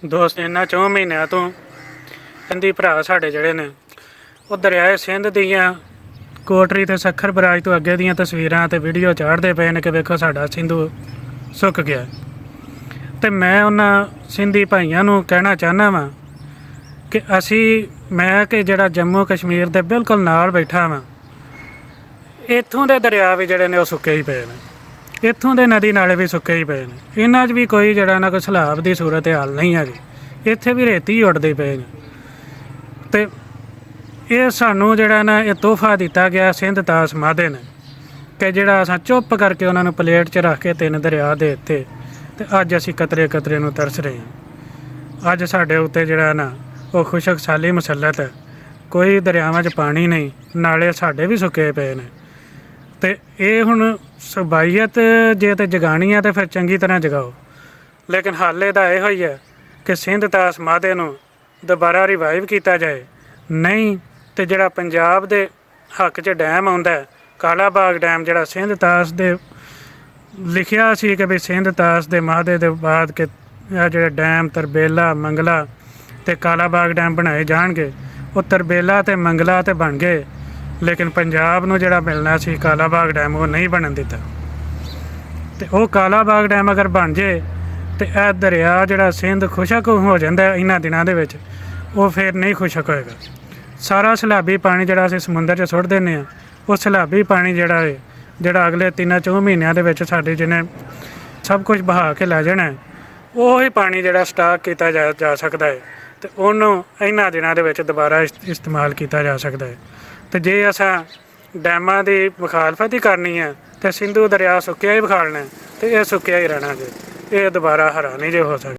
ਦੋਸਤ ਇਹਨਾਂ 4 ਮਹੀਨਿਆਂ ਤੋਂ ਸਿੰਧੀ ਭਰਾ ਸਾਡੇ ਜਿਹੜੇ ਨੇ ਉਹ ਦਰਿਆਏ ਸਿੰਧ ਦੀਆਂ ਕੋਟਰੀ ਤੇ ਸੱਖਰ ਬਰਾਜ ਤੋਂ ਅੱਗੇ ਦੀਆਂ ਤਸਵੀਰਾਂ ਤੇ ਵੀਡੀਓ ਚਾੜਦੇ ਪਏ ਨੇ ਕਿ ਵੇਖੋ ਸਾਡਾ ਸਿੰਧੂ ਸੁੱਕ ਗਿਆ। ਤੇ ਮੈਂ ਉਹਨਾਂ ਸਿੰਧੀ ਭਾਈਆਂ ਨੂੰ ਕਹਿਣਾ ਚਾਹੁੰਦਾ ਵਾਂ ਕਿ ਮੈਂ ਕਿ ਜਿਹੜਾ ਜੰਮੂ ਕਸ਼ਮੀਰ ਦੇ ਬਿਲਕੁਲ ਨਾਲ ਬੈਠਾ ਵਾਂ, ਇੱਥੋਂ ਦੇ ਦਰਿਆ ਵੀ ਜਿਹੜੇ ਨੇ ਉਹ ਸੁੱਕੇ ਹੀ ਪਏ ਨੇ, ਇੱਥੋਂ ਦੇ ਨਦੀ ਨਾਲੇ ਵੀ ਸੁੱਕੇ ਹੀ ਪਏ ਨੇ। ਇਹਨਾਂ 'ਚ ਵੀ ਕੋਈ ਜਿਹੜਾ ਨਾ ਕੋਈ ਸਲਾਬ ਦੀ ਸੂਰਤ ਹਾਲ ਨਹੀਂ ਹੈਗੀ, ਇੱਥੇ ਵੀ ਰੇਤੀ ਉੱਡਦੇ ਪਏ ਨੇ। ਤੇ ਇਹ ਸਾਨੂੰ ਜਿਹੜਾ ਨਾ ਇਹ ਤੋਹਫਾ ਦਿੱਤਾ ਗਿਆ ਸਿੰਧ ਤਾਸ ਮਾਦੇ ਨੇ ਕਿ ਜਿਹੜਾ ਅਸਾਂ ਚੁੱਪ ਕਰਕੇ ਉਹਨਾਂ ਨੂੰ ਪਲੇਟ 'ਚ ਰੱਖ ਕੇ 3 ਦਰਿਆ ਦੇ ਦਿੱਤੇ ਤੇ ਅੱਜ ਅਸੀਂ ਕਤਰੇ ਕਤਰੇ ਨੂੰ ਤਰਸ ਰਹੇ ਹਾਂ। ਅੱਜ ਸਾਡੇ ਉੱਤੇ ਜਿਹੜਾ ਨਾ ਉਹ ਖੁਸ਼ਕ ਸਾਲੀ ਮੁਸੱਲਤ ਹੈ, ਕੋਈ ਦਰਿਆਵਾਂ 'ਚ ਪਾਣੀ ਨਹੀਂ, ਨਾਲੇ ਸਾਡੇ ਵੀ ਸੁੱਕੇ ਪਏ ਨੇ। ਤੇ ਇਹ ਹੁਣ ਸਬਾਈਅਤ ਜੇ ਤੇ ਜਗਾਣੀ ਆ ਤੇ ਫਿਰ ਚੰਗੀ ਤਰ੍ਹਾਂ ਜਗਾਓ, ਲੇਕਿਨ ਹੱਲ ਇਹਦਾ ਇਹੋ ਹੀ ਹੈ ਕਿ ਸਿੰਧ ਤਾਸ ਮਾਦੇ ਨੂੰ ਦੁਬਾਰਾ ਰਿਵਾਈਵ ਕੀਤਾ ਜਾਏ। ਨਹੀਂ ਤੇ ਜਿਹੜਾ ਪੰਜਾਬ ਦੇ ਹੱਕ 'ਚ ਡੈਮ ਆਉਂਦਾ ਹੈ, ਕਾਲਾ ਬਾਗ ਡੈਮ, ਜਿਹੜਾ ਸਿੰਧ ਤਾਸ ਦੇ ਲਿਖਿਆ ਸੀ ਕਿ ਵੀ ਸਿੰਧ ਤਾਸ ਦੇ ਮਾਦੇ ਦੇ ਬਾਅਦ ਕਿ ਇਹ ਜਿਹੜੇ ਡੈਮ ਤਰਬੇਲਾ, ਮੰਗਲਾ ਤੇ ਕਾਲਾ ਬਾਗ ਡੈਮ ਬਣਾਏ ਜਾਣਗੇ। ਉਹ ਤਰਬੇਲਾ ਤੇ ਮੰਗਲਾ ਤੇ ਬਣ ਗਏ, ਲੇਕਿਨ ਪੰਜਾਬ ਨੂੰ ਜਿਹੜਾ ਮਿਲਣਾ ਸੀ ਕਾਲਾ ਬਾਗ ਡੈਮ ਉਹ ਨਹੀਂ ਬਣਨ ਦਿੱਤਾ। ਤੇ ਉਹ ਕਾਲਾ ਬਾਗ ਡੈਮ ਅਗਰ ਬਣ ਜੇ ਤੇ ਇਹ ਦਰਿਆ ਜਿਹੜਾ ਸਿੰਧ ਖੁਸ਼ਕ ਹੋ ਜਾਂਦਾ ਇਹਨਾਂ ਦਿਨਾਂ ਦੇ ਵਿੱਚ, ਉਹ ਫਿਰ ਨਹੀਂ ਖੁਸ਼ਕ ਹੋਏਗਾ। ਸਾਰਾ ਸੈਲਾਬੀ ਪਾਣੀ ਜਿਹੜਾ ਅਸੀਂ ਸਮੁੰਦਰ 'ਚ ਸੁੱਟ ਦਿੰਦੇ ਹਾਂ, ਉਹ ਸੈਲਾਬੀ ਪਾਣੀ ਜਿਹੜਾ ਅਗਲੇ 3-4 ਮਹੀਨਿਆਂ ਦੇ ਵਿੱਚ ਸਾਡੇ ਜਿਹਨੇ ਸਭ ਕੁਝ ਬਹਾ ਕੇ ਲੈ ਜਾਣਾ, ਉਹ ਹੀ ਪਾਣੀ ਜਿਹੜਾ ਸਟਾਕ ਕੀਤਾ ਜਾ ਸਕਦਾ ਹੈ ਤੇ ਉਹਨੂੰ ਇਹਨਾਂ ਦਿਨਾਂ ਦੇ ਵਿੱਚ ਦੁਬਾਰਾ ਇਸਤੇਮਾਲ ਕੀਤਾ ਜਾ ਸਕਦਾ ਹੈ। ਤੇ ਜੇ ਅਸਾਂ ਡੈਮਾਂ ਦੀ ਮੁਖਾਲਫਤ ਹੀ ਕਰਨੀ ਹੈ ਤੇ ਸਿੰਧੂ ਦਰਿਆ ਸੁੱਕਿਆ ਹੀ ਵਿਖਾਲਣਾ ਤੇ ਇਹ ਸੁੱਕਿਆ ਹੀ ਰਹਿਣਾ ਜੇ, ਇਹ ਦੁਬਾਰਾ ਹਰਾ ਨਹੀਂ ਜੇ ਹੋ ਸਕਦਾ।